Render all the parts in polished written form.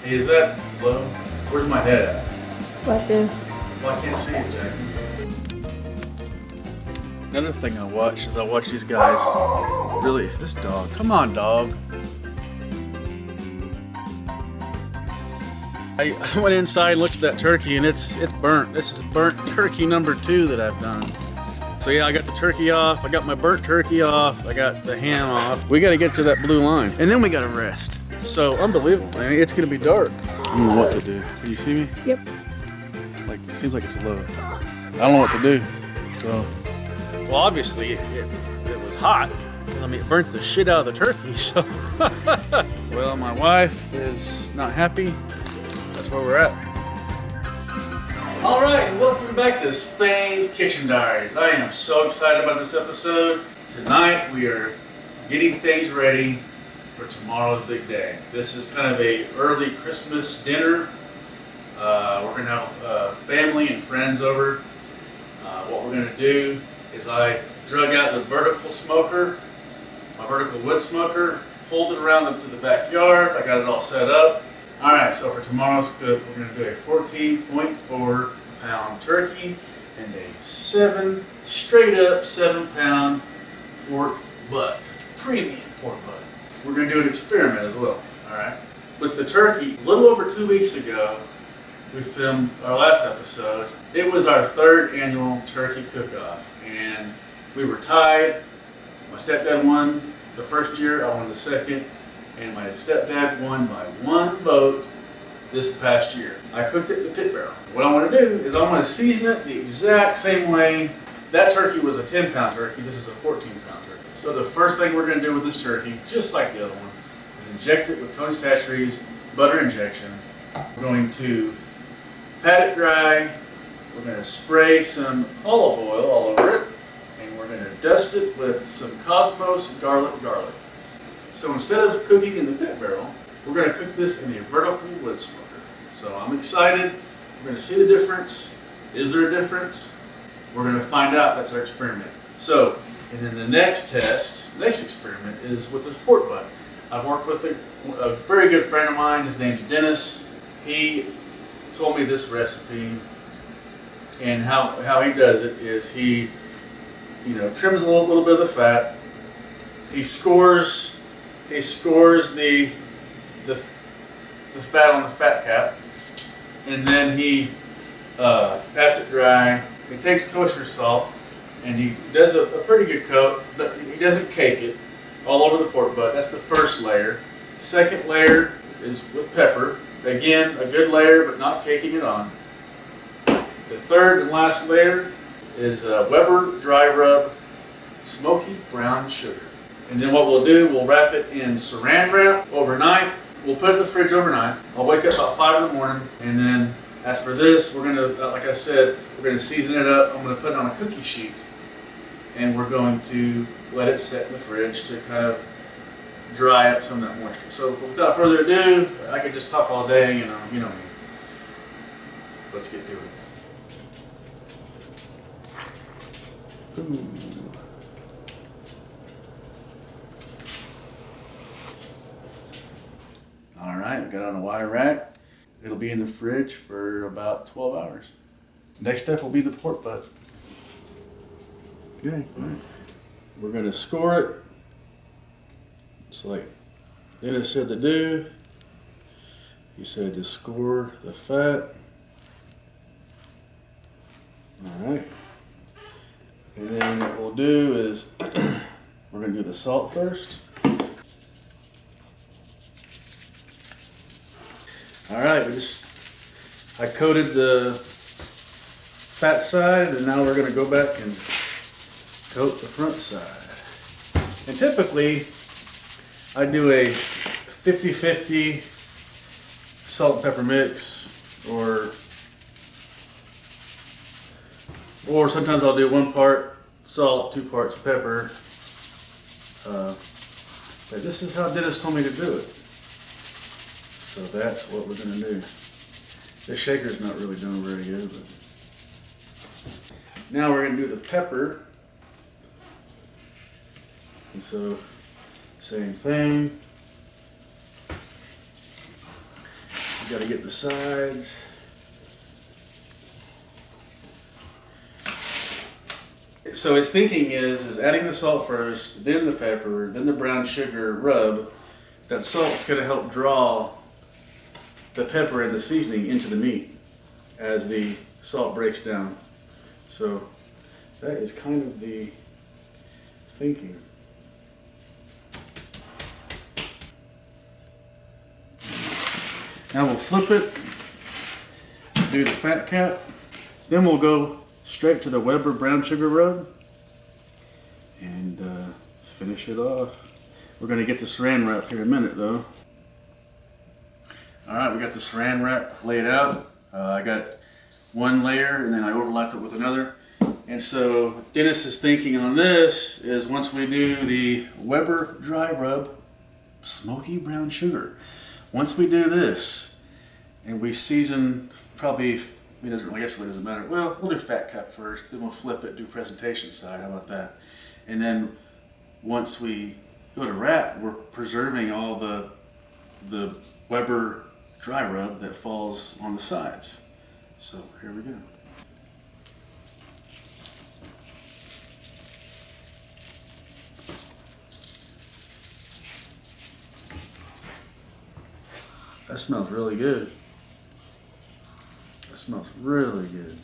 Hey, is that low? Where's my head at? What the? Well, I can't see it, Jackie. Another thing I watch is I watch these guys. Really, this dog. Come on, dog. I went inside and looked at that turkey, and it's burnt. This is burnt turkey number 2 that I've done. So yeah, I got the turkey off. I got my burnt turkey off. I got the ham off. We got to get to that blue line, and then we got to rest. So unbelievable, man. It's gonna be dark. I don't know what to do. Can you see me? Yep. Like, it seems like it's low. I don't know what to do. So, well, obviously it was hot. I mean, it burnt the shit out of the turkey. So, well, my wife is not happy. That's where we're at. All right, welcome back to Spain's Kitchen Diaries. I am so excited about this episode. Tonight we are getting things ready for tomorrow's big day. This is kind of a early Christmas dinner. We're gonna have family and friends over. What we're gonna do is I drug out the vertical smoker, my vertical wood smoker, pulled it around to the backyard. I got it all set up. All right, so for tomorrow's cook, we're gonna do a 14.4 pound turkey and a straight up 7 pound pork butt, premium pork butt. We're gonna do an experiment as well, all right? With the turkey, a little over 2 weeks ago, we filmed our last episode. It was our 3rd annual turkey cook-off, and we were tied. My stepdad won the first year, I won the second, and my stepdad won by 1 vote this past year. I cooked it in the pit barrel. What I want to do is I want to season it the exact same way. That turkey was a 10 pound turkey, this is a 14 pound turkey. So the first thing we're going to do with this turkey, just like the other one, is inject it with Tony Chachere's butter injection. We're going to pat it dry. We're going to spray some olive oil all over it, and we're going to dust it with some Cosmos garlic. So instead of cooking in the pit barrel, we're going to cook this in a vertical wood smoker. So I'm excited. We're going to see the difference. Is there a difference? We're going to find out. That's our experiment. So, and then the next experiment is with this pork butt. I've worked with a very good friend of mine. His name's Dennis. He told me this recipe, and how he does it is he, trims a little bit of the fat. He scores the fat on the fat cap, and then he pats it dry. He takes kosher salt, and he does a pretty good coat, but he doesn't cake it all over the pork butt. That's the first layer. Second layer is with pepper. Again, a good layer, but not caking it on. The third and last layer is Weber Dry Rub Smoky Brown Sugar. And then what we'll do, we'll wrap it in saran wrap overnight. We'll put it in the fridge overnight. I'll wake up about 5 in the morning, and then as for this, we're gonna, like I said, we're gonna season it up. I'm gonna put it on a cookie sheet, and we're going to let it sit in the fridge to kind of dry up some of that moisture. So without further ado, I could just talk all day, you know me. Let's get to it. Ooh. All right, got it on a wire rack. It'll be in the fridge for about 12 hours. Next step will be the pork butt. Okay, all right. We're gonna score it. It's like Dennis said to do. He said to score the fat. All right. And then what we'll do is we're gonna do the salt first. All right, I coated the fat side, and now we're gonna go back and coat the front side. And typically, I do a 50-50 salt and pepper mix, or sometimes I'll do 1 part salt, 2 parts pepper. But this is how Dennis told me to do it. So that's what we're going to do. This shaker's not really doing very good. But now we're going to do the pepper. And so, same thing. Got to get the sides. So his thinking is adding the salt first, then the pepper, then the brown sugar rub. That salt's going to help draw the pepper and the seasoning into the meat as the salt breaks down. So that is kind of the thinking. Now we'll flip it, do the fat cap, then we'll go straight to the Weber brown sugar rub and finish it off. We're going to get the saran wrap here in a minute though. Alright, we got the saran wrap laid out. I got one layer and then I overlapped it with another. And so Dennis's thinking on this is once we do the Weber dry rub smoky brown sugar, once we do this and we season probably, I guess it doesn't matter. Well, we'll do fat cap first, then we'll flip it, do presentation side. How about that? And then once we go to wrap, we're preserving all the Weber dry rub that falls on the sides. So here we go. That smells really good. That smells really good.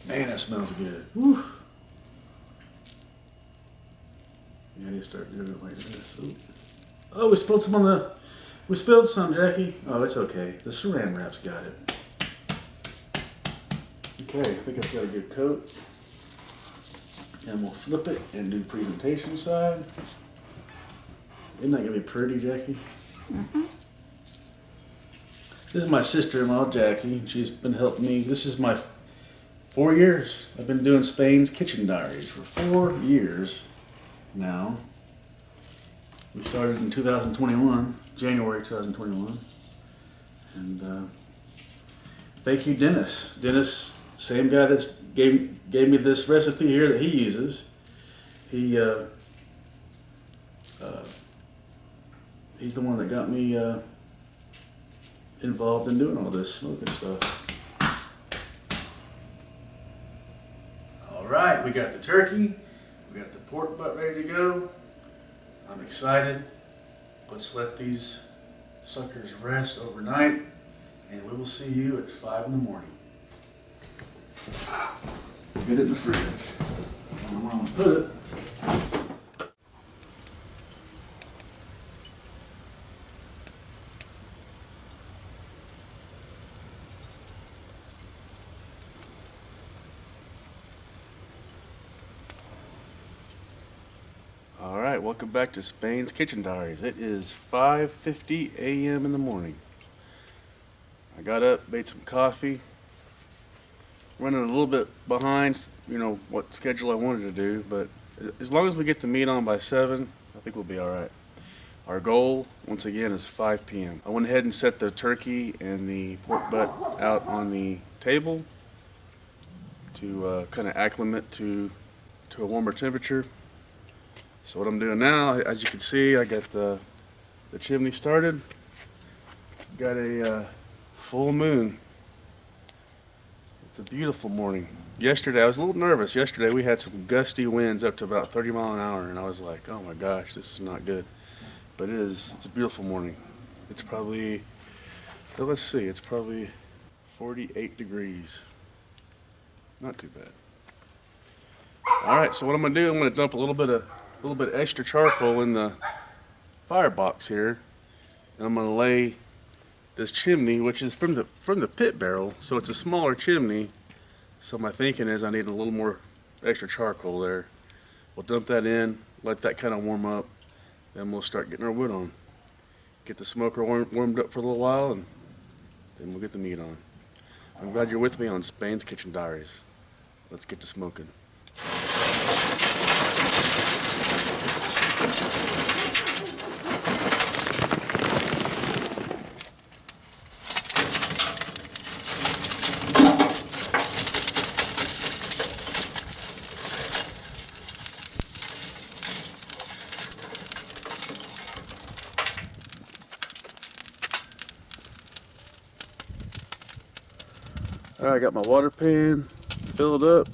Man, that smells good. Whew. Yeah, I need to start doing it like this. Ooh. Oh, we spilled some on the... We spilled some, Jackie. Oh, it's okay. The saran wrap's got it. Okay, I think I've got a good coat. And we'll flip it and do presentation side. Isn't that gonna be pretty, Jackie? Mm-hmm. This is my sister-in-law, Jackie. She's been helping me. This is my 4 years. I've been doing Spain's Kitchen Diaries for 4 years now. We started in 2021, January 2021. And thank you, Dennis. Dennis, same guy that's gave me this recipe here that he uses. He's the one that got me involved in doing all this smoking stuff. All right, we got the turkey, we got the pork butt ready to go. I'm excited. Let's let these suckers rest overnight, and we will see you at 5 in the morning. Get it in the fridge. I don't know where I'm gonna put it. All right, welcome back to Spain's Kitchen Diaries. It is 5:50 a.m. in the morning. I got up, made some coffee. Running a little bit behind, what schedule I wanted to do, but as long as we get the meat on by 7, I think we'll be all right. Our goal, once again, is 5 p.m. I went ahead and set the turkey and the pork butt out on the table to kind of acclimate to a warmer temperature. So what I'm doing now, as you can see, I got the chimney started. Got a full moon. It's a beautiful morning. Yesterday, I was a little nervous. Yesterday, we had some gusty winds up to about 30 miles an hour, and I was like, oh my gosh, this is not good. But it's a beautiful morning. It's probably, let's see, it's probably 48 degrees. Not too bad. All right, so what I'm gonna do, I'm gonna dump a little bit extra charcoal in the firebox here, and I'm gonna lay this chimney, which is from the pit barrel, so it's a smaller chimney. So my thinking is I need a little more extra charcoal there. We'll dump that in, let that kind of warm up, then we'll start getting our wood on. Get the smoker warmed up for a little while, and then we'll get the meat on. I'm glad you're with me on Spain's Kitchen Diaries. Let's get to smoking. All right, I got my water pan filled up,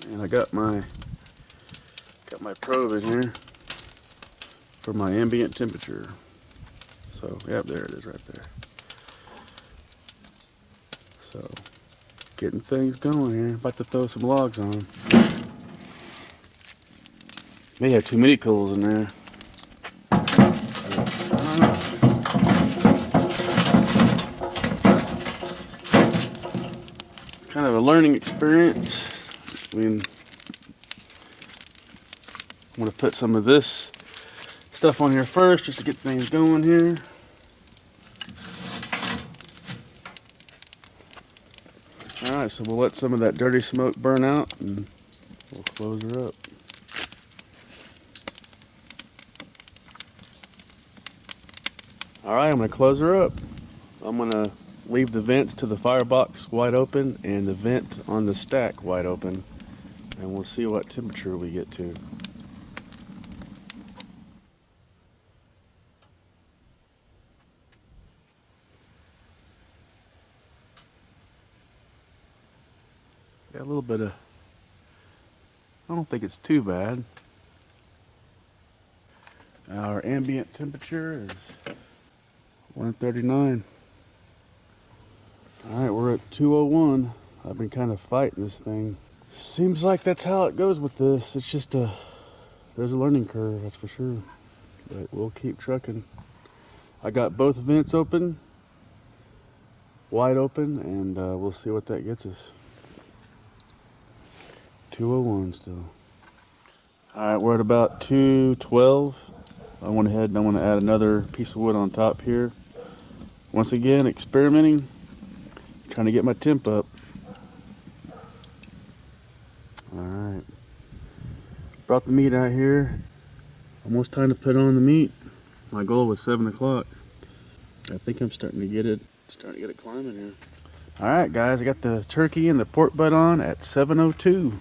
and I got my probe in here for my ambient temperature. So, yep, there it is right there. So, getting things going here. About to throw some logs on. May have too many coals in there. It's kind of a learning experience. I mean, I'm going to put some of this stuff on here first just to get things going here. Alright, so we'll let some of that dirty smoke burn out and we'll close her up. Alright, I'm going to close her up. I'm going to leave the vents to the firebox wide open and the vent on the stack wide open, and we'll see what temperature we get to. Got a little bit of, I don't think it's too bad. Our ambient temperature is 139. Alright, we're at 201. I've been kind of fighting this thing. Seems like that's how it goes with this. It's just there's a learning curve, that's for sure. But we'll keep trucking. I got both vents open, wide open, and we'll see what that gets us. 201 still. Alright, we're at about 212. I went ahead and I want to add another piece of wood on top here. Once again, experimenting, trying to get my temp up. Alright. Brought the meat out here. Almost time to put on the meat. My goal was 7 o'clock. I think I'm starting to get it climbing here. Alright guys, I got the turkey and the pork butt on at 7:02.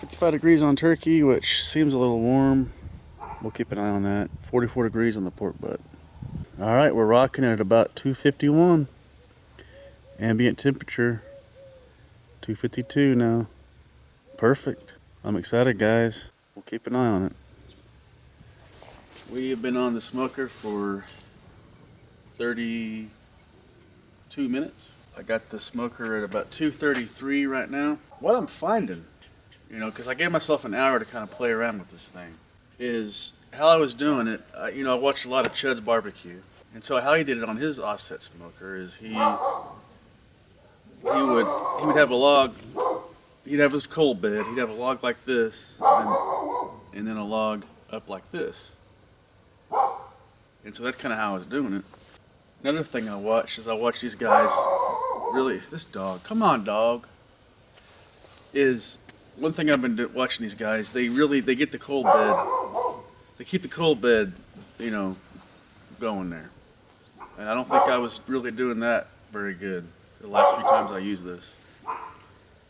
55 degrees on turkey, which seems a little warm. We'll keep an eye on that. 44 degrees on the pork butt. Alright, we're rocking at about 251. Ambient temperature, 252 now. Perfect. I'm excited, guys. We'll keep an eye on it. We have been on the smoker for 32 minutes. I got the smoker at about 233 right now. What I'm finding, you know, because I gave myself an hour to kind of play around with this thing, is how I was doing it. You know, I watched a lot of Chud's Barbecue, and so how he did it on his offset smoker is he would have a log. He'd have this coal bed. He'd have a log like this, and then a log up like this. And so that's kind of how I was doing it. Another thing I watched is I watched these guys. Really, this dog. Come on, dog. Is one thing I've been watching these guys. They get the coal bed. They keep the coal bed, you know, going there. And I don't think I was really doing that very good the last few times I used this.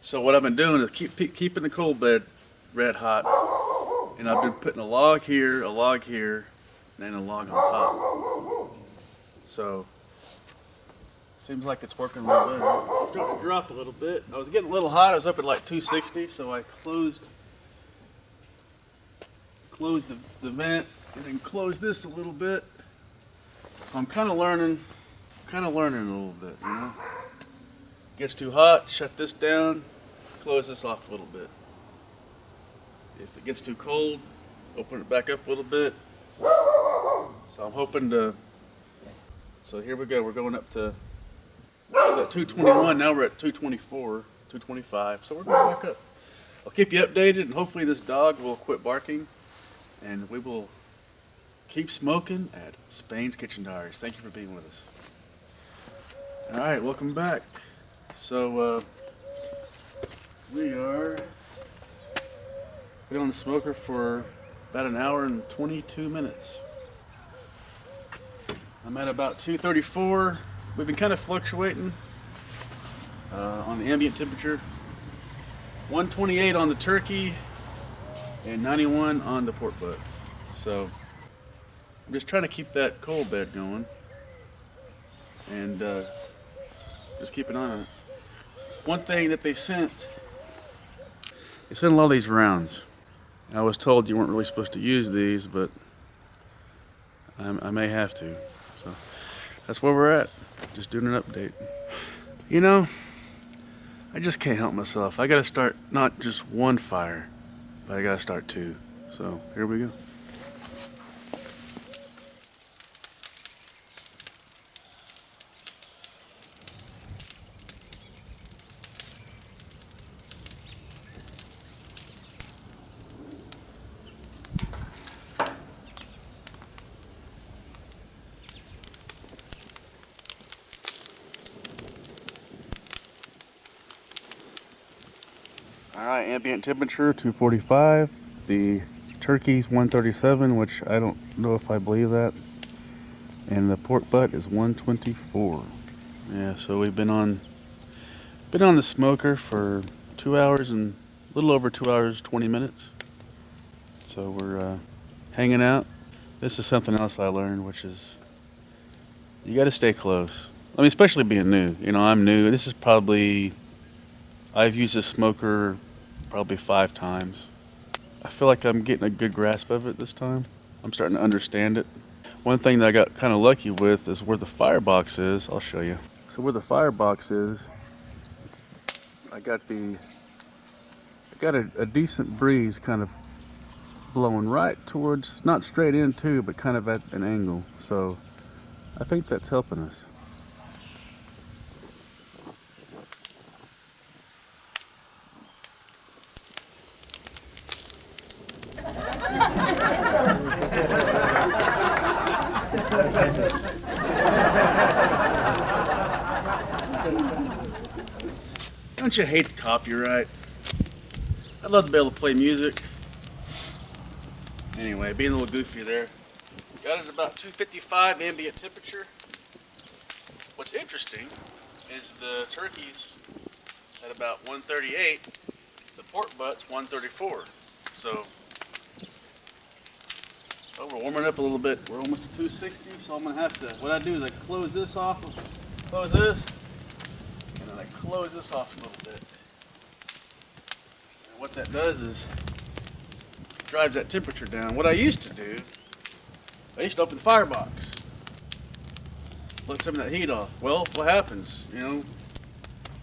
So what I've been doing is keeping the coal bed red hot, and I've been putting a log here, and then a log on top. So seems like it's working real good. It's starting to drop a little bit. I was getting a little hot. I was up at like 260, so I closed the vent and then closed this a little bit. So I'm kind of learning a little bit, you know. Gets too hot, shut this down, close this off a little bit. If it gets too cold, open it back up a little bit. So I'm hoping to, so here we go, we're going up to, I was at 221, now we're at 224, 225, so we're going back up. I'll keep you updated, and hopefully this dog will quit barking, and we will keep smoking at Spain's Kitchen Diaries. Thank you for being with us. All right, welcome back. So we are been on the smoker for about an hour and 22 minutes. I'm at about 234. We've been kind of fluctuating on the ambient temperature. 128 on the turkey and 91 on the pork butt. So I'm just trying to keep that coal bed going. and just keep an eye on it. One thing that they sent a lot of these rounds. I was told you weren't really supposed to use these, but I may have to. So that's where we're at. Just doing an update. You know, I just can't help myself. I gotta start not just one fire, but I gotta start two. So here we go. Alright, ambient temperature 245. The turkey's 137, which I don't know if I believe that. And the pork butt is 124. Yeah, so we've been on the smoker for 2 hours and a little over 2 hours, 20 minutes. So we're hanging out. This is something else I learned, which is you got to stay close. I mean, especially being new. You know, I'm new. This is probably, I've used this smoker probably 5 times. I feel like I'm getting a good grasp of it this time. I'm starting to understand it. One thing that I got kind of lucky with is where the firebox is. I'll show you. So where the firebox is, I got a decent breeze kind of blowing right towards, not straight into, but kind of at an angle. So I think that's helping us. Don't you hate copyright? I'd love to be able to play music. Anyway, being a little goofy there. Got it about 255 ambient temperature. What's interesting is the turkey's at about 138. The pork butt's 134. So, oh, we're warming up a little bit. We're almost at 260, so I'm gonna have to, what I do is I close this off, close this, and then I close this off a little bit. And what that does is drives that temperature down. What I used to do, I used to open the firebox, let some of that heat off. Well, what happens? You know,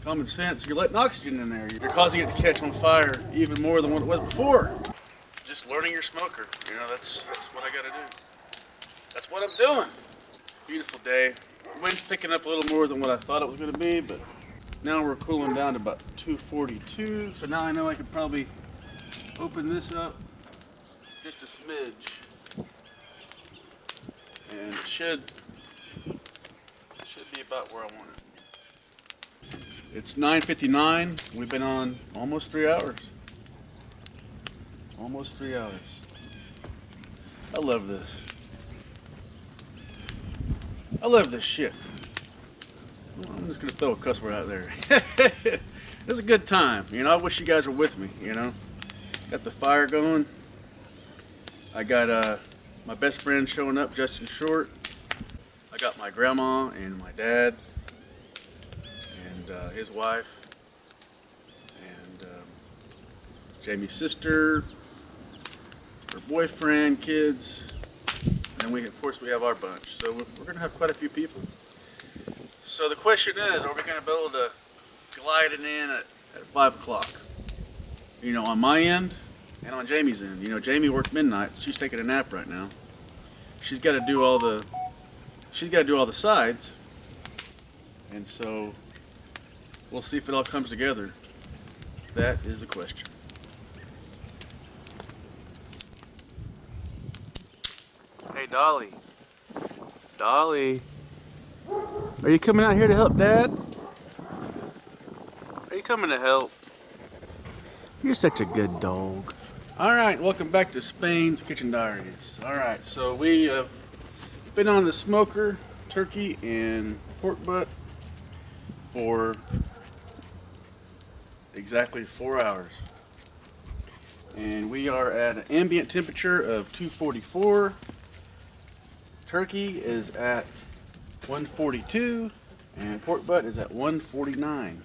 common sense, you're letting oxygen in there. You're causing it to catch on fire even more than what it was before. Just learning your smoker. You know, that's what I gotta do. That's what I'm doing. Beautiful day. Wind's picking up a little more than what I thought it was gonna be, but now we're cooling down to about 242. So now I know I could probably open this up just a smidge, and it should be about where I want it. It's 9:59. We've been on almost 3 hours. Almost 3 hours. I love this. I love this shit. I'm just gonna throw a cuss word out there. It's a good time. You know, I wish you guys were with me. You know, got the fire going. I got my best friend showing up, Justin Short. I got my grandma and my dad and his wife and Jamie's sister, her boyfriend, kids, and we of course we have our bunch. So we're gonna have quite a few people. So the question is, are we gonna be able to glide it in at 5 o'clock? You know, on my end and on Jamie's end. You know, Jamie worked midnight. She's taking a nap right now. She's got to do all the sides, and so we'll see if it all comes together. That is the question. Hey, Dolly. Dolly. Are you coming out here to help Dad? Are you coming to help? You're such a good dog. Alright, welcome back to Spain's Kitchen Diaries. Alright, so we have been on the smoker, turkey, and pork butt for exactly 4 hours. And we are at an ambient temperature of 244. Turkey is at 142, and pork butt is at 149.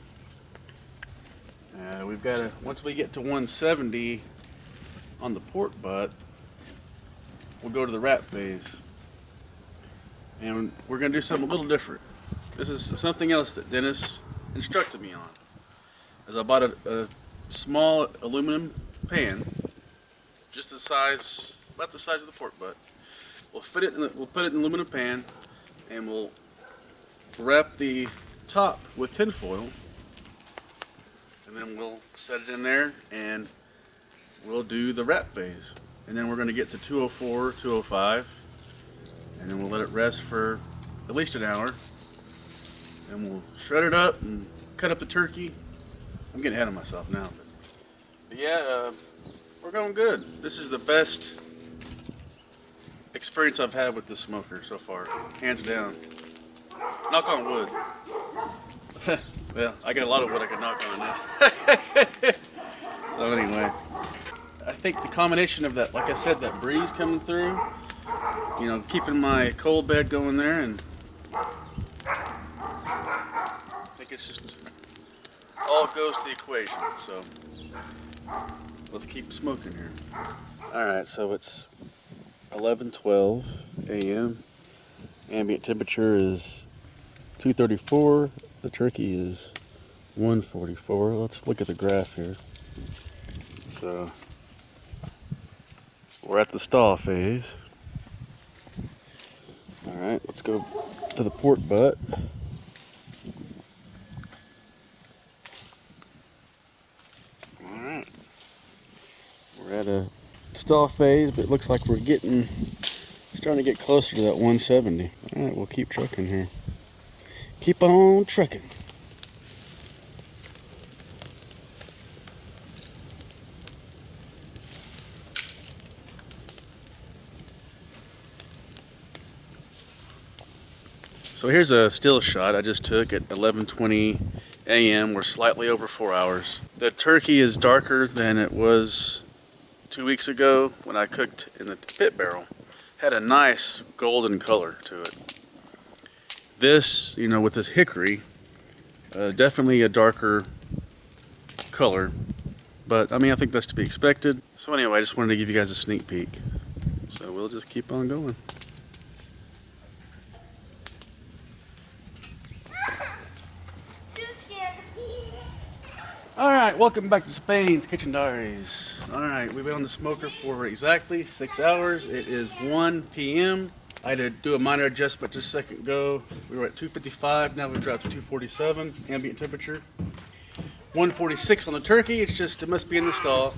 We've got to, once we get to 170 on the pork butt, we'll go to the wrap phase. And we're going to do something a little different. This is something else that Dennis instructed me on. As I bought a small aluminum pan, just the size, about the size of the pork butt. We'll put it in an aluminum pan, and we'll wrap the top with tin foil, and then we'll set it in there, and we'll do the wrap phase. And then we're going to get to 204, 205, and then we'll let it rest for at least an hour. And we'll shred it up and cut up the turkey. I'm getting ahead of myself now, but yeah, we're going good. This is the best experience I've had with this smoker so far, hands down. Knock on wood. Well, I got a lot of wood I can knock on now. So anyway, I think the combination of that, like I said, that breeze coming through, you know, keeping my cold bed going there, and I think it's just all goes to the equation. So let's keep smoking here. All right, so it's 11:12 a.m. Ambient temperature is 234. The turkey is 144. Let's look at the graph here. So we're at the stall phase. All right, let's go to the pork butt. All right, we're at a stall phase, but it looks like we're starting to get closer to that 170. All right, we'll keep trucking here. Keep on trucking. So here's a still shot I just took at 11:20 a.m. We're slightly over 4 hours. The turkey is darker than it was 2 weeks ago when I cooked in the pit barrel. Had a nice golden color to it. This, you know, with this hickory, definitely a darker color, but I mean, I think that's to be expected. So anyway, I just wanted to give you guys a sneak peek. So we'll just keep on going. All right, welcome back to Spain's Kitchen Diaries. All right, we've been on the smoker for exactly 6 hours. It is 1 p.m. I had to do a minor adjustment just a second ago. We were at 255, now we've dropped to 247 ambient temperature. 146 on the turkey, it must be in the stall.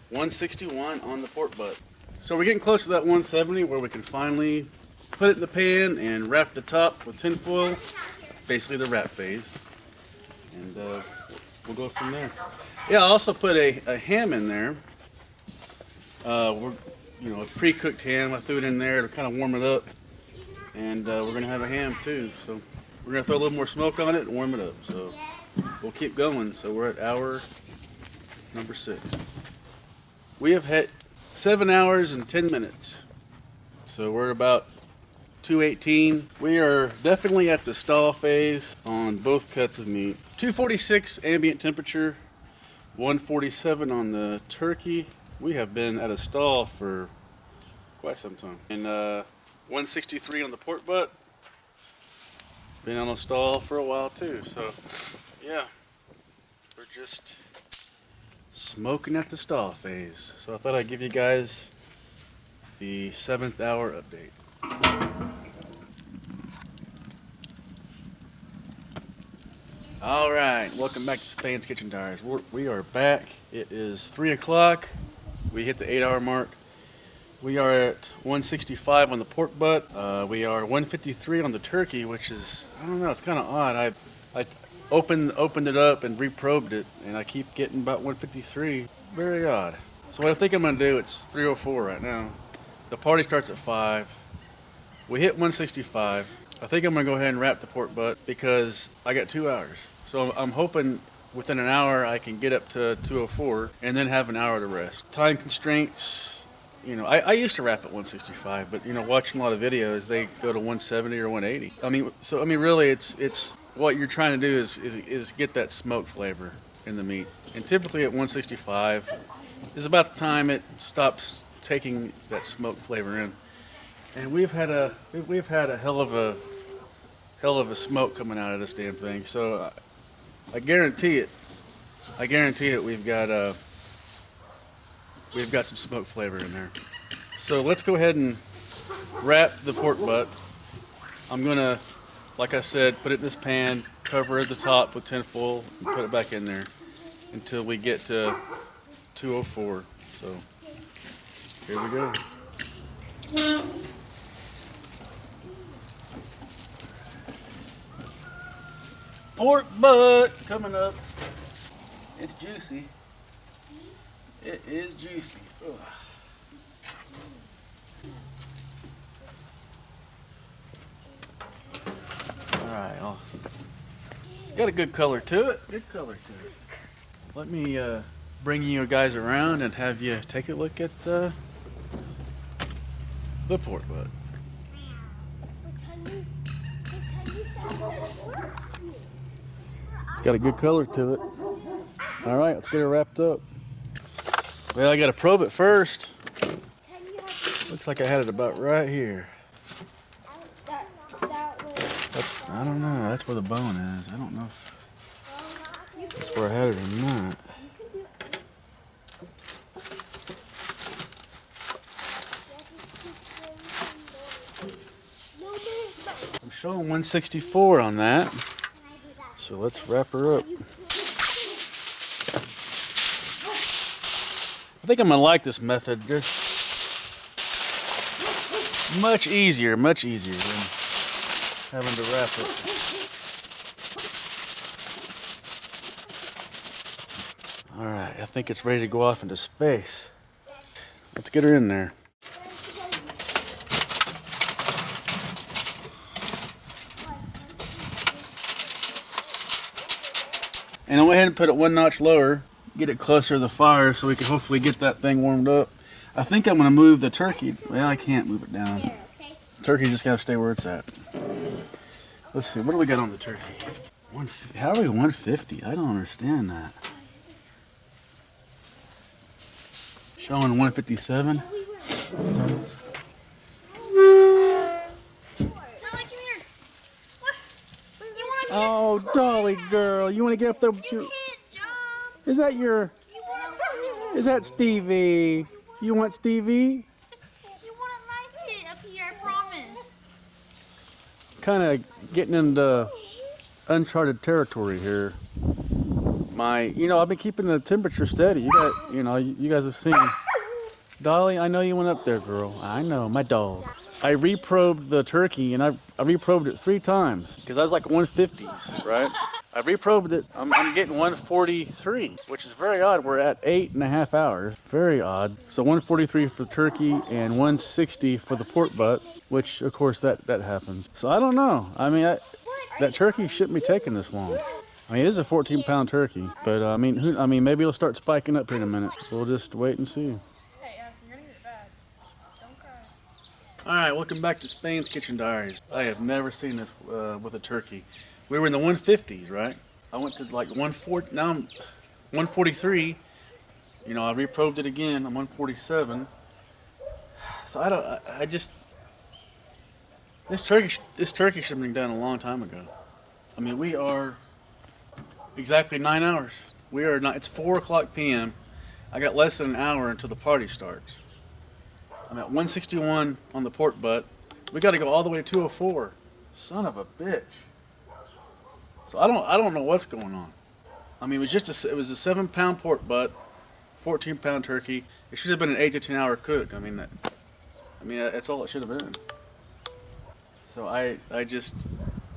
161 on the pork butt. So we're getting close to that 170 where we can finally put it in the pan and wrap the top with tin foil, basically the wrap phase. And we'll go from there. Yeah, I also put a ham in there. A pre-cooked ham. I threw it in there to kind of warm it up. And we're going to have a ham too. So we're going to throw a little more smoke on it and warm it up. So we'll keep going. So we're at hour number 6. We have hit 7 hours and 10 minutes. So we're about 218. We are definitely at the stall phase on both cuts of meat. 246 ambient temperature, 147 on the turkey. We have been at a stall for quite some time. And 163 on the pork butt. Been on a stall for a while too. So yeah, we're just smoking at the stall phase. So I thought I'd give you guys the 7th hour update. All right, welcome back to Spain's Kitchen Diaries. We are back. It is 3 o'clock. We hit the 8-hour mark. We are at 165 on the pork butt. We are 153 on the turkey, which is, I don't know, it's kind of odd. I opened it up and reprobed it, and I keep getting about 153. Very odd. So what I think I'm going to do, it's 3:04 right now. The party starts at 5. We hit 165. I think I'm going to go ahead and wrap the pork butt because I got 2 hours. So I'm hoping within an hour I can get up to 204 and then have an hour to rest. Time constraints, you know, I used to wrap at 165, but you know, watching a lot of videos, they go to 170 or 180. I mean, really, it's what you're trying to do is get that smoke flavor in the meat. And typically at 165 is about the time it stops taking that smoke flavor in. And we've had a hell of a smoke coming out of this damn thing. So I guarantee it. We've got some smoke flavor in there. So let's go ahead and wrap the pork butt. I'm gonna, like I said, put it in this pan, cover the top with tinfoil, and put it back in there until we get to 204. So here we go. Pork butt coming up. It's juicy. It is juicy. Ugh. Alright, it's got a good color to it. Good color to it. Let me bring you guys around and have you take a look at the pork butt. It's got a good color to it. Alright, let's get it wrapped up. Well, I gotta probe it first. Looks like I had it about right here. I don't know. That's where the bone is. I don't know if that's where I had it or not. I'm showing 164 on that. So let's wrap her up. I think I'm gonna like this method. Just much easier than having to wrap it. All right, I think it's ready to go off into space. Let's get her in there. And I went ahead and put it one notch lower, get it closer to the fire so we can hopefully get that thing warmed up. I think I'm gonna move the turkey. Well, I can't move it down. Turkey just gotta stay where it's at. Let's see, what do we got on the turkey? How are we 150? I don't understand that. Showing 157. Oh, Dolly girl, you want to get up there with your... Is that your... Is that Stevie? You want Stevie? You wouldn't like it up here, I promise. Kind of getting into uncharted territory here. I've been keeping the temperature steady. You guys have seen. Dolly, I know you went up there, girl. I know, my dog. I reprobed the turkey, and I reprobed it 3 times because I was like 150s, right? I reprobed it. I'm getting 143, which is very odd. We're at 8.5 hours. Very odd. So 143 for the turkey and 160 for the pork butt, which of course that happens. So I don't know. I mean, that turkey shouldn't be taking this long. I mean, it is a 14-pound turkey, but maybe it'll start spiking up here in a minute. We'll just wait and see. All right, welcome back to Spain's Kitchen Diaries. I have never seen this with a turkey. We were in the 150s, right? I went to like 140. Now I'm 143. You know, I reprobed it again. I'm 147. So this turkey should have been done a long time ago. I mean, we are exactly 9 hours. We are not. It's 4:00 p.m. I got less than an hour until the party starts. I'm at 161 on the pork butt. We got to go all the way to 204. Son of a bitch. So I don't know what's going on. I mean, it was a 7-pound pork butt, 14-pound turkey. It should have been an 8 to 10 hour cook. I mean, that's all it should have been. So I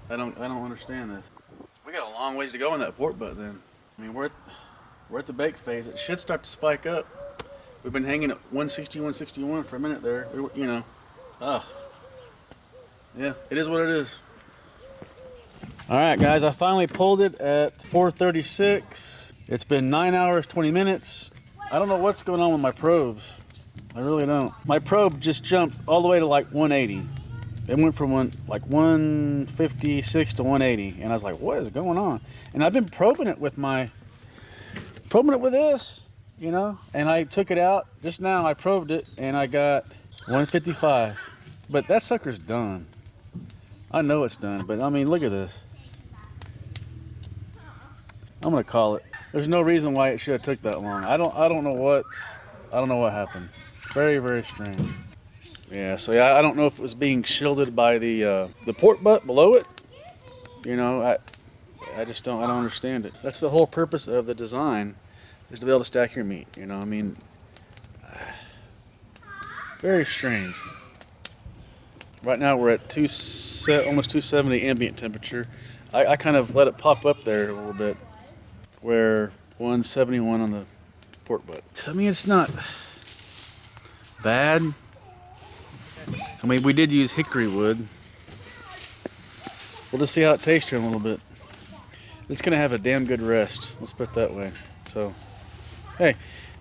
don't understand this. We got a long ways to go on that pork butt then. I mean, we're at the bake phase. It should start to spike up. We've been hanging at 160, 161 for a minute there. Yeah, it is what it is. All right, guys, I finally pulled it at 4:36. It's been 9 hours, 20 minutes. I don't know what's going on with my probes. I really don't. My probe just jumped all the way to like 180. It went from 156 to 180, and I was like, "What is going on?" And I've been probing it with this, you know. And I took it out just now. I probed it, and I got 155. But that sucker's done. I know it's done, but I mean, look at this. I'm gonna call it. There's no reason why it should have took that long. I don't know what happened. Very, very strange. Yeah, so yeah, I don't know if it was being shielded by the port butt below it. You know, I don't understand it. That's the whole purpose of the design, is to be able to stack your meat. You know, I mean, very strange. Right now we're at almost 270 ambient temperature. I kind of let it pop up there a little bit, where 171 on the port butt. I mean, it's not bad. I mean, we did use hickory wood. We'll just see how it tastes here in a little bit. It's gonna have a damn good rest. Let's put it that way. So, hey,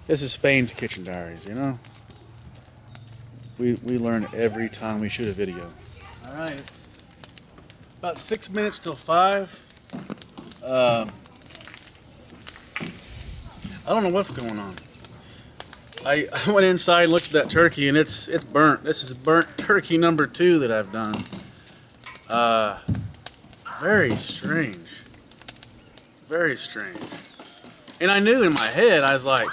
this is Spain's Kitchen Diaries. You know, we learn every time we shoot a video. All right, it's about 6 minutes till 5. I don't know what's going on. I went inside and looked at that turkey, and it's burnt. This is burnt turkey number 2 that I've done. Very strange. Very strange. And I knew in my head, I was like,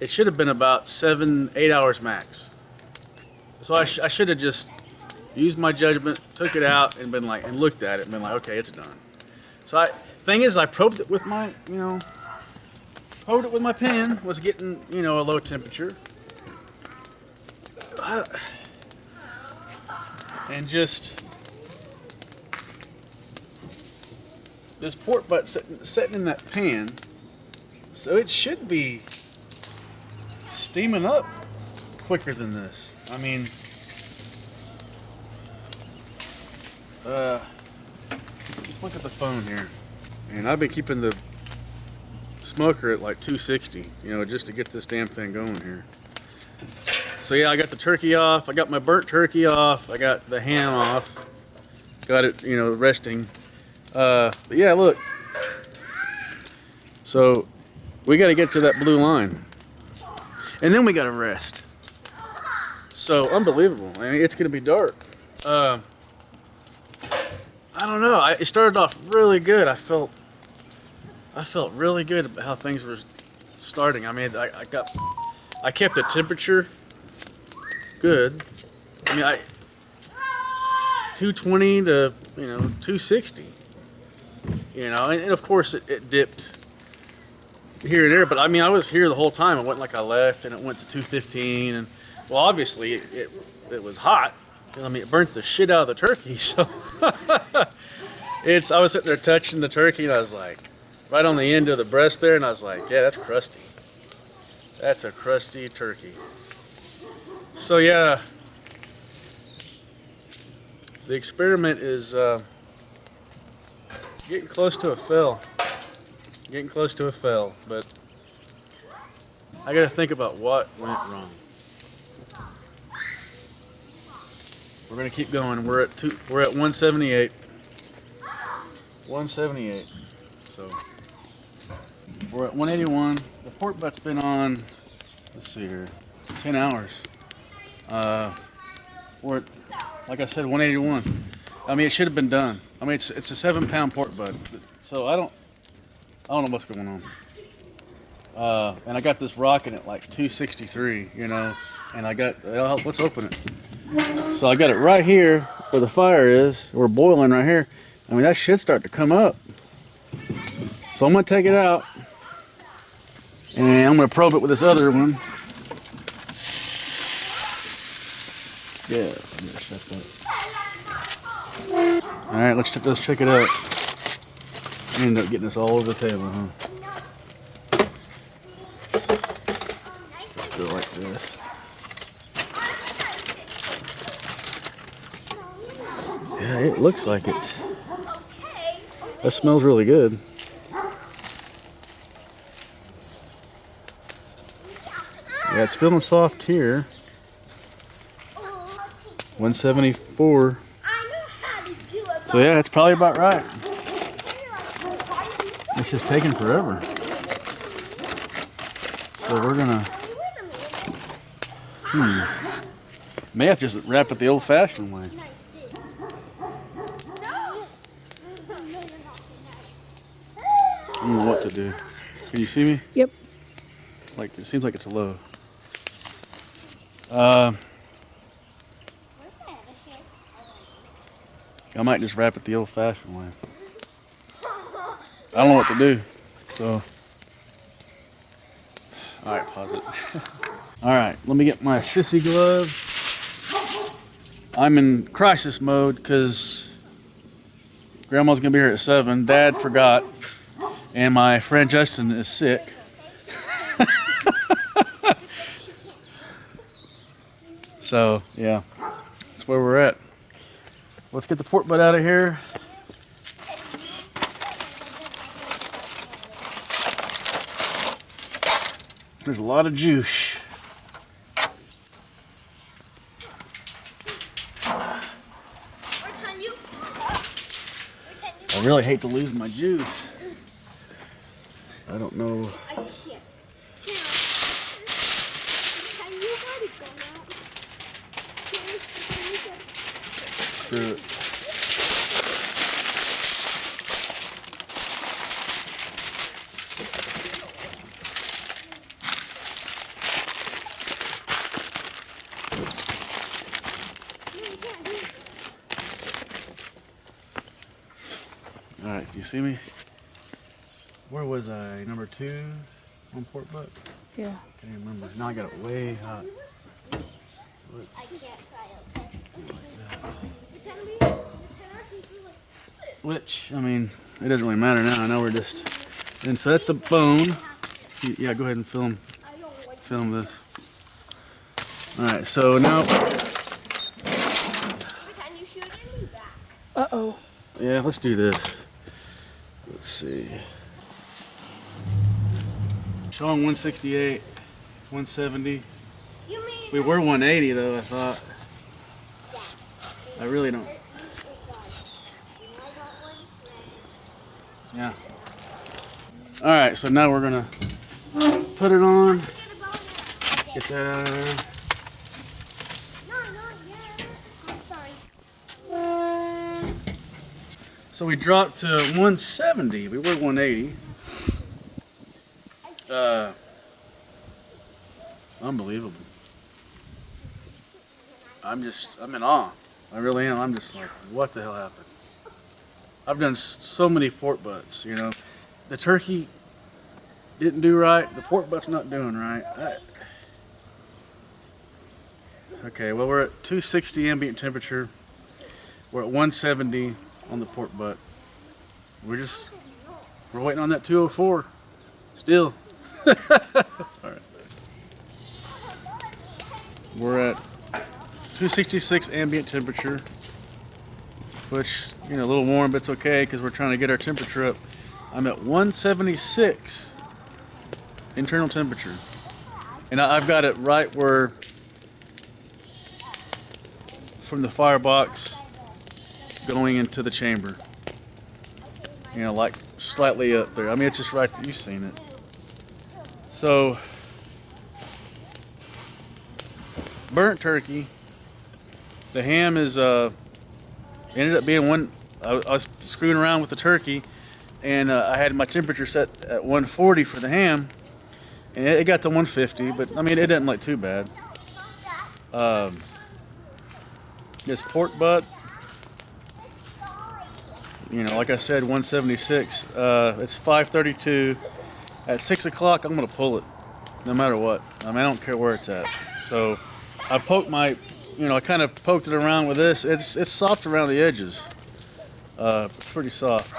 it should have been about 7-8 hours max. So I should have just used my judgment, took it out, and been like, and looked at it and been like, okay, it's done. So thing is, I probed it with my, probed it with my pen, was getting, a low temperature. And just this port butt sitting in that pan, so it should be steaming up quicker than this. I mean, just look at the phone here, and I've been keeping the smoker at like 260, just to get this damn thing going here. So yeah, I got the turkey off, I got my burnt turkey off, I got the ham off, got it, resting. But yeah, look. So we got to get to that blue line, and then we got to rest. So unbelievable. I mean, it's gonna be dark. I don't know. It started off really good. I felt really good about how things were starting. I mean, I kept the temperature good. I mean, 220 to 260. And of course it dipped here and there, but I mean, I was here the whole time. It wasn't like I left and it went to 215, and well, obviously it was hot. I mean, it burnt the shit out of the turkey. So I was sitting there touching the turkey, and I was like, right on the end of the breast there, and I was like, yeah, that's crusty. That's a crusty turkey. So yeah, the experiment is getting close to a fail. Getting close to a fail, but I gotta think about what went wrong. We're gonna keep going. We're at 178. 178. So we're at 181. The port butt's been on, let's see here, 10 hours. We're at, like I said, 181. I mean, it should have been done. I mean, it's a 7-pound port butt. So I don't know what's going on. And I got this rocking at like 263, and let's open it. So I got it right here where the fire is. We're boiling right here. I mean, that should start to come up. So I'm gonna take it out, and I'm gonna probe it with this other one. Yeah, I'm gonna shut that. All right, let's check it out. I ended up getting this all over the table, huh? Let's go like this. Yeah, it looks like it. That smells really good. Yeah, it's feeling soft here. 174. So yeah, it's probably about right. It's just taking forever. So we're gonna may have to just wrap it the old-fashioned way. I don't know what to do. Can you see me? Yep. Like, it seems like it's low. I might just wrap it the old-fashioned way. I don't know what to do. So, all right, pause it. All right, let me get my sissy gloves. I'm in crisis mode because Grandma's gonna be here at 7. Dad forgot, and my friend Justin is sick. So yeah, that's where we're at. Let's get the pork butt out of here. There's a lot of juice. I really hate to lose my juice. I don't know. I can't. Screw it. All right, do you see me? Where was I? Number 2 on pork butt? Yeah. Can't even remember. Now I got it way hot. I can't try it. Which, I mean, it doesn't really matter now. I know we're just. And so that's the bone. Yeah, go ahead and film this. All right, so now. Uh-oh. Yeah, let's do this. Let's see. Showing 168, 170. We were 180 though, I thought. I really don't. Yeah. All right, so now we're gonna put it on. Get that out of there. So we dropped to 170. We were 180. Unbelievable. I'm in awe. I really am. I'm just like, what the hell happened? I've done so many pork butts, you know. The turkey didn't do right. The pork butt's not doing right. Okay, well, we're at 260 ambient temperature. We're at 170 on the pork butt. We're waiting on that 204 still. All right. We're at 266 ambient temperature, which, you know, a little warm, but it's okay because we're trying to get our temperature up. I'm at 176 internal temperature, and I've got it right where from the firebox going into the chamber. You know, like slightly up there. I mean, it's just right there. You've seen it. So, burnt turkey. The ham is ended up being one. I was screwing around with the turkey, and I had my temperature set at 140 for the ham, and it got to 150. But I mean, it didn't look too bad. This pork butt, you know, like I said, 176. It's 5:32. At 6 o'clock, I'm gonna pull it, no matter what. I mean, I don't care where it's at. So, I poked my, you know, I kind of poked it around with this. It's soft around the edges. It's pretty soft.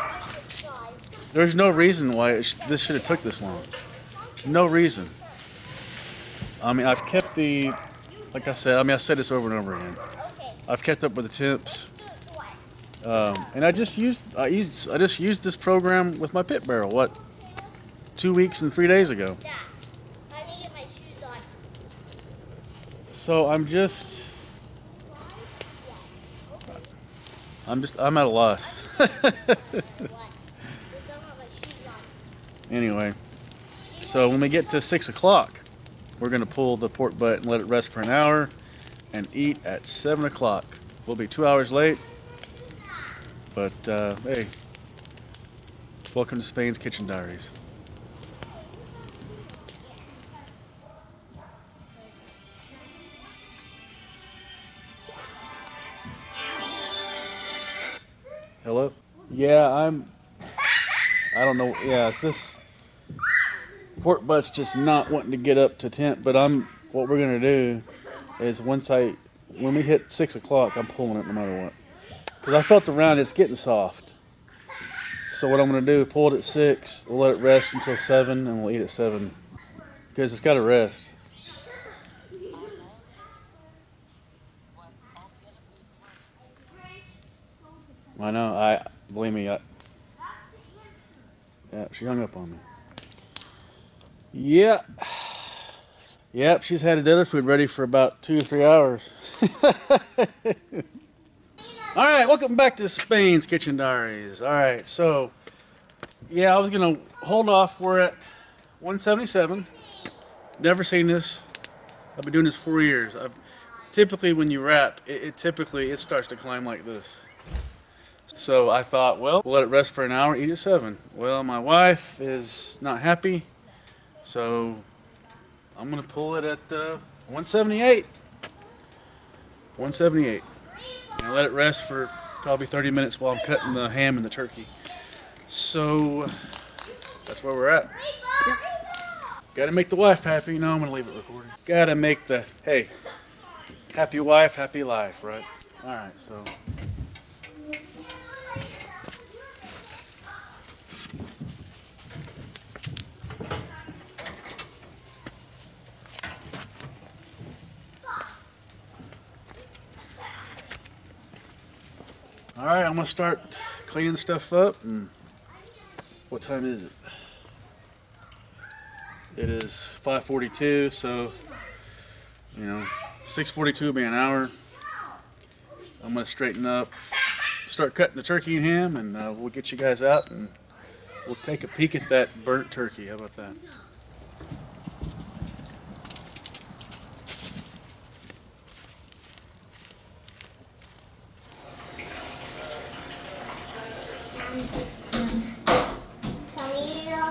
There's no reason why this should have took this long. No reason. I mean, I've kept the, like I said, I said this over and over again. I've kept up with the temps. And I just used this program with my pit barrel. What? 2 weeks and 3 days ago. Dad, I need to get my shoes on. So I'm at a loss. Anyway, so when we get to 6 o'clock, we're gonna pull the pork butt and let it rest for an hour and eat at 7 o'clock. We'll be 2 hours late, but hey, welcome to Spain's Kitchen Diaries. Hello? Yeah, I don't know. Yeah, it's this pork butt's just not wanting to get up to temp, but what we're gonna do is when we hit 6 o'clock, I'm pulling it no matter what. Cause I felt around it's getting soft. So what I'm gonna do, pull it at 6, we'll let it rest until 7, and we'll eat at 7. Because it's gotta rest. I know, believe me, yeah, she hung up on me. Yeah. Yep, she's had the other food ready for about 2 or 3 hours. All right, welcome back to Spain's Kitchen Diaries. All right, so, yeah, I was going to hold off. We're at 177. Never seen this. I've been doing this 4 years. Typically, when you wrap, it starts to climb like this. So I thought, well, we'll let it rest for an hour, eat at 7. Well, my wife is not happy, so I'm going to pull it at 178. 178. And let it rest for probably 30 minutes while I'm cutting the ham and the turkey. So that's where we're at. Got to make the wife happy. No, I'm going to leave it recording. Got to make hey, happy wife, happy life, right? All right, so. All right, I'm gonna start cleaning stuff up. And what time is it? It is 5:42, so 6:42 will be an hour. I'm gonna straighten up, start cutting the turkey and ham, and we'll get you guys out and we'll take a peek at that burnt turkey. How about that?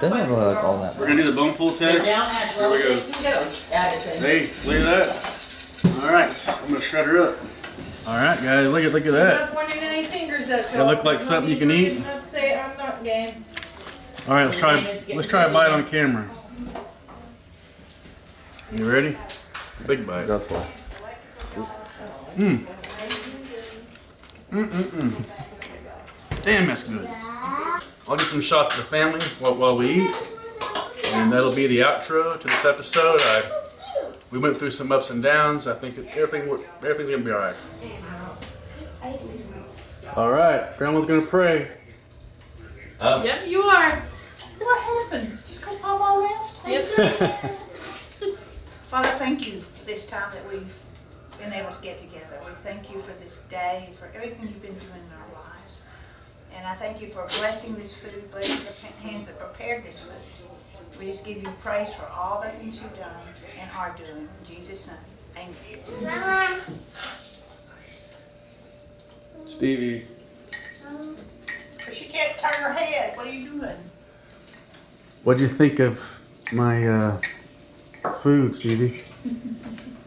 Doesn't look like all that. We're gonna do the bone pull test. Here we go. Hey, look at that. All right, I'm gonna shred her up. All right, guys, look at that. I'm not pointing any fingers at you. That look like something you can eat? I'm not game. All right, let's try a bite on camera. You ready? Big bite. Go for it. Damn, that's good. I'll get some shots of the family while we eat, and that'll be the outro to this episode. We went through some ups and downs. I think everything's gonna be all right. All right, Grandma's gonna pray. Yep, you are. What happened? Just because Papa left? Yep. Father, thank you for this time that we've been able to get together. We thank you for this day and for everything you've been doing in our lives. And I thank you for blessing this food, blessing the hands that prepared this food. We just give you praise for all the things you've done and are doing. In Jesus' name, amen. Stevie. She can't turn her head. What are you doing? What'd you think of my food, Stevie?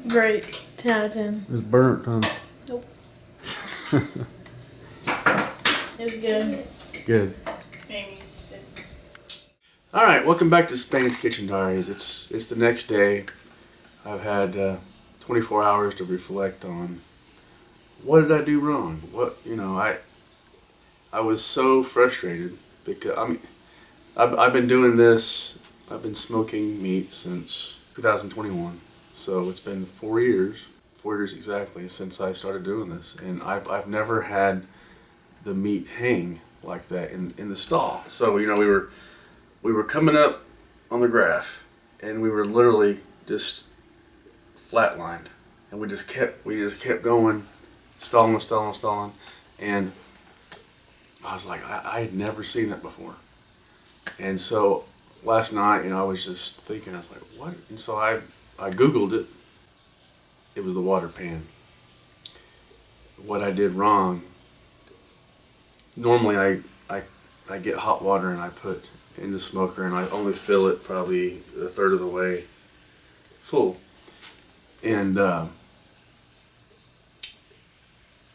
Great. 10 out of 10. It was burnt, huh? Nope. It was good. Good. Amy said. All right, welcome back to Spain's Kitchen Diaries. It's the next day. I've had 24 hours to reflect on what did I do wrong. I was so frustrated because I've been doing this. I've been smoking meat since 2021, so it's been 4 years. 4 years exactly since I started doing this, and I've never had the meat hang like that in the stall. So we were coming up on the graph, and we were literally just flatlined. and we just kept going, stalling, and I was like, I had never seen that before. And so last night, I was just thinking, I was like, what? And so I Googled it. It was the water pan. What I did wrong, normally I get hot water and I put in the smoker and I only fill it probably a third of the way full. And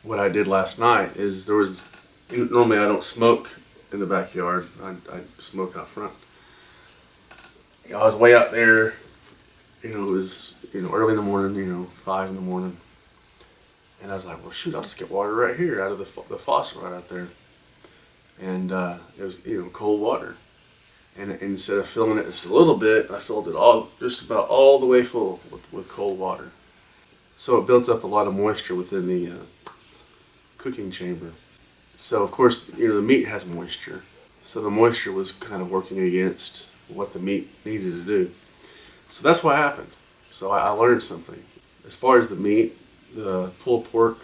what I did last night is normally I don't smoke in the backyard. I smoke out front. I was way out there, it was early in the morning, 5 in the morning. And I was like, well, shoot, I'll just get water right here out of the faucet right out there. And it was, cold water. And instead of filling it just a little bit, I filled it just about all the way full with cold water. So it built up a lot of moisture within the cooking chamber. So of course, the meat has moisture. So the moisture was kind of working against what the meat needed to do. So that's what happened. So I learned something. As far as the meat, the pulled pork,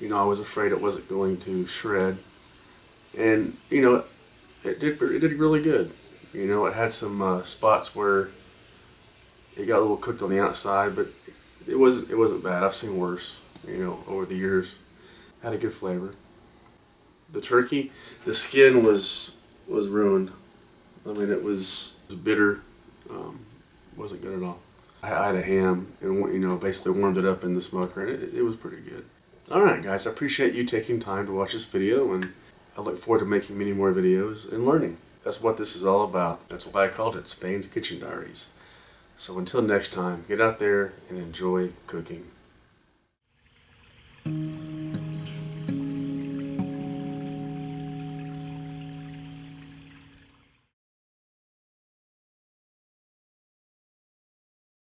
I was afraid it wasn't going to shred. And, it did really good. It had some spots where it got a little cooked on the outside, but it wasn't bad. I've seen worse, over the years. Had a good flavor. The turkey, the skin was ruined. I mean, it was bitter. Wasn't good at all. I had a ham and basically warmed it up in the smoker, and it was pretty good. Alright guys, I appreciate you taking time to watch this video, and I look forward to making many more videos and learning. That's what this is all about. That's why I called it Spain's Kitchen Diaries. So until next time, get out there and enjoy cooking.